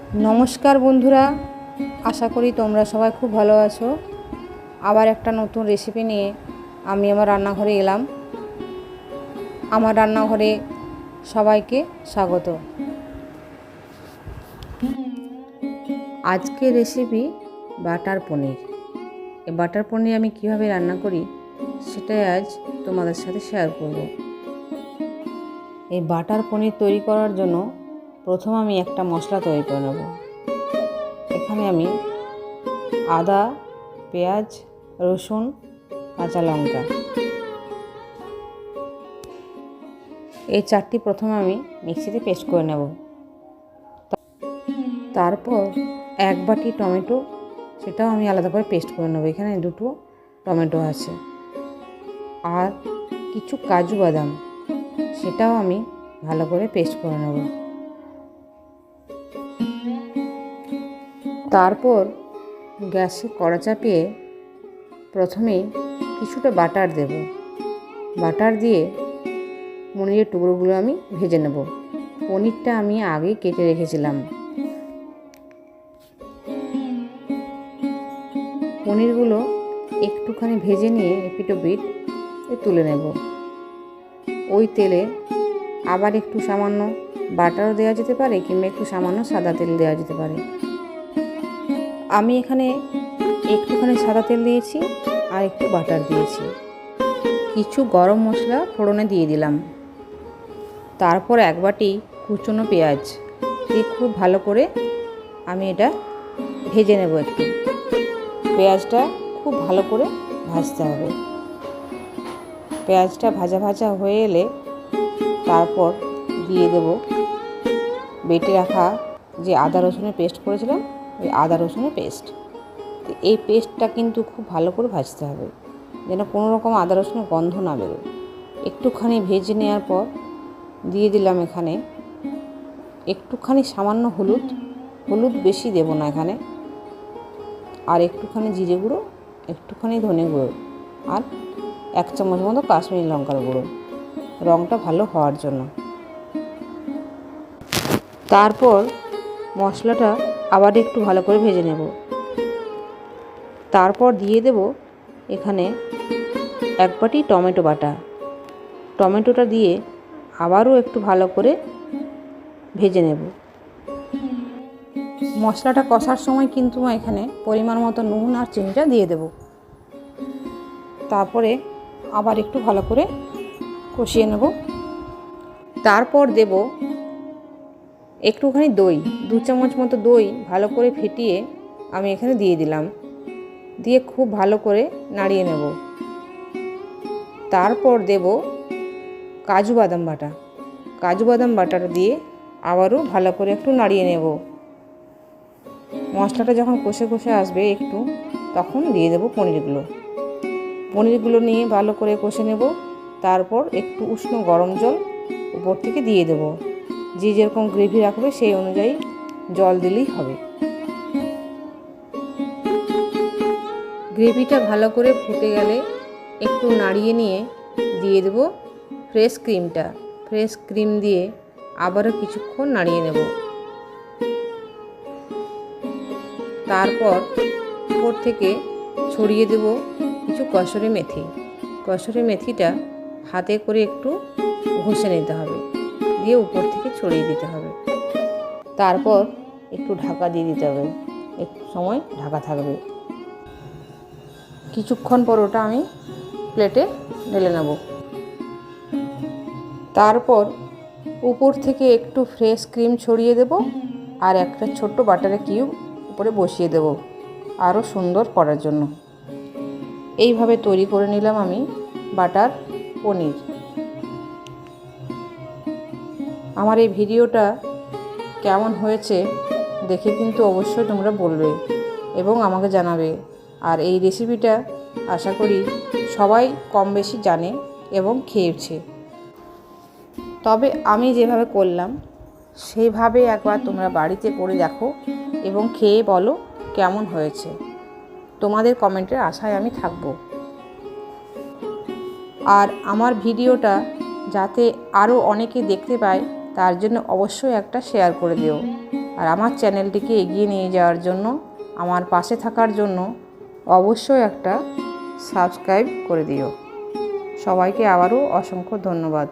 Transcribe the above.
নমস্কার বন্ধুরা, আশা করি তোমরা সবাই খুব ভালো আছো। আবার একটা নতুন রেসিপি নিয়ে আমি আমার রান্নাঘরে এলাম। আমার রান্নাঘরে সবাইকে স্বাগত। আজকের রেসিপি বাটার পনির। এই বাটার পনির আমি কিভাবে রান্না করি সেটাই আজ তোমাদের সাথে শেয়ার করব। এই বাটার পনির তৈরি করার জন্য প্রথম আমি একটা মশলা তৈরি করে নেব। এখানে আমি আদা, পেঁয়াজ, রসুন, কাঁচা লঙ্কা এই চারটি প্রথমে আমি মিক্সিতে পেস্ট করে নেব। তারপর এক বাটি টমেটো, সেটাও আমি আলাদা করে পেস্ট করে নেব। এখানে দুটো টমেটো আছে। আর কিছু কাজু বাদাম, সেটাও আমি ভালো করে পেস্ট করে নেব। তারপর গ্যাসে কড়া চাপিয়ে প্রথমে কিছুটা বাটার দেব। বাটার দিয়ে পনিরের টুকরোগুলো আমি ভেজে নেব। পনিরটা আমি আগেই কেটে রেখেছিলাম। পনিরগুলো একটুখানি ভেজে নিয়ে এপিট ওপিট তুলে নেব। ওই তেলে আবার একটু সামান্য বাটারও দেওয়া যেতে পারে, কিংবা একটু সামান্য সাদা তেল দেওয়া যেতে পারে। আমি এখানে একটুখানি সাদা তেল দিয়েছি আর একটু বাটার দিয়েছি। কিছু গরম মশলা ফোড়নে দিয়ে দিলাম। তারপর এক বাটি কুচনো পেঁয়াজ দিয়ে খুব ভালো করে আমি এটা ভেজে নেব। একটু পেঁয়াজটা খুব ভালো করে ভাজতে হবে। পেঁয়াজটা ভাজা ভাজা হয়ে এলে তারপর দিয়ে দেব বেটে রাখা যে আদা রসুনের পেস্ট করেছিলাম, ওই আদা রসুনের পেস্ট। এই পেস্টটা কিন্তু খুব ভালো করে ভাজতে হবে, যেন কোনো রকম আদা রসুনের গন্ধ না বেরোয়। একটুখানি ভেজে নেওয়ার পর দিয়ে দিলাম এখানে একটুখানি সামান্য হলুদ বেশি দেব না এখানে। আর একটুখানি জিরে গুঁড়ো, একটুখানি ধনে গুঁড়ো, আর 1 চামচ মতো কাশ্মীরি লঙ্কার গুঁড়ো, রঙটা ভালো হওয়ার জন্য। তারপর মশলাটা আবার একটু ভালো করে ভেজে নেব। তারপর দিয়ে দেব এখানে 1 বাটি টমেটো বাটা। টমেটোটা দিয়ে আবারও একটু ভালো করে ভেজে নেব। মশলাটা কষার সময় কিন্তু এখানে পরিমাণ মতো নুন আর চিনিটা দিয়ে দেব। তারপরে আবার একটু ভালো করে কষিয়ে নেব। তারপর দেব একটুখানি দই, 2 চামচ মতো দই ভালো করে ফেটিয়ে আমি এখানে দিয়ে দিলাম। দিয়ে খুব ভালো করে নাড়িয়ে নেব। তারপর দেব কাজু বাদাম বাটা। কাজু বাদাম বাটাটা দিয়ে আবারও ভালো করে একটু নাড়িয়ে নেব। মশলাটা যখন কষে কষে আসবে একটু, তখন দিয়ে দেব পনিরগুলো নিয়ে ভালো করে কষে নেব। তারপর একটু উষ্ণ গরম জল উপর থেকে দিয়ে দেব। যে যেরকম গ্রেভি রাখবে সেই অনুযায়ী জল দিলেই হবে। গ্রেভিটা ভালো করে ফুটে গেলে একটু নাড়িয়ে নিয়ে দিয়ে দেব ফ্রেশ ক্রিমটা। ফ্রেশ ক্রিম দিয়ে আবারও কিছুক্ষণ নাড়িয়ে নেব। তারপর উপর থেকে ছড়িয়ে দেব কিছু কসুরি মেথি। কসুরি মেথিটা হাতে করে একটু ঘষে নিতে হবে, দিয়ে উপর থেকে ছড়িয়ে দিতে হবে। তারপর একটু ঢাকা দিয়ে দিতে হবে। একটু সময় ঢাকা থাকবে। কিছুক্ষণ পর ওটা আমি প্লেটে ঢেলে নেব। তারপর উপর থেকে একটু ফ্রেশ ক্রিম ছড়িয়ে দেব, আর একটা ছোট্ট বাটারের কিউব উপরে বসিয়ে দেব আরও সুন্দর করার জন্য। এইভাবে তৈরি করে নিলাম আমি বাটার পনির। আমার এই ভিডিওটা কেমন হয়েছে দেখে কিন্তু অবশ্যই তোমরা বলবে এবং আমাকে জানাবে। আর এই রেসিপিটা আশা করি সবাই কম বেশি জানে এবং খেয়েছে। তবে আমি যেভাবে করলাম সেইভাবে একবার তোমরা বাড়িতে করে দেখো এবং খেয়ে বলো কেমন হয়েছে। তোমাদের কমেন্টের আশায় আমি থাকব। আর আমার ভিডিওটা যাতে আরও অনেকে দেখতে পায় তার জন্য অবশ্যই একটা শেয়ার করে দিও। আর আমার চ্যানেলটিকে এগিয়ে নিয়ে যাওয়ার জন্য, আমার পাশে থাকার জন্য অবশ্যই একটা সাবস্ক্রাইব করে দিও। সবাইকে আবারও অসংখ্য ধন্যবাদ।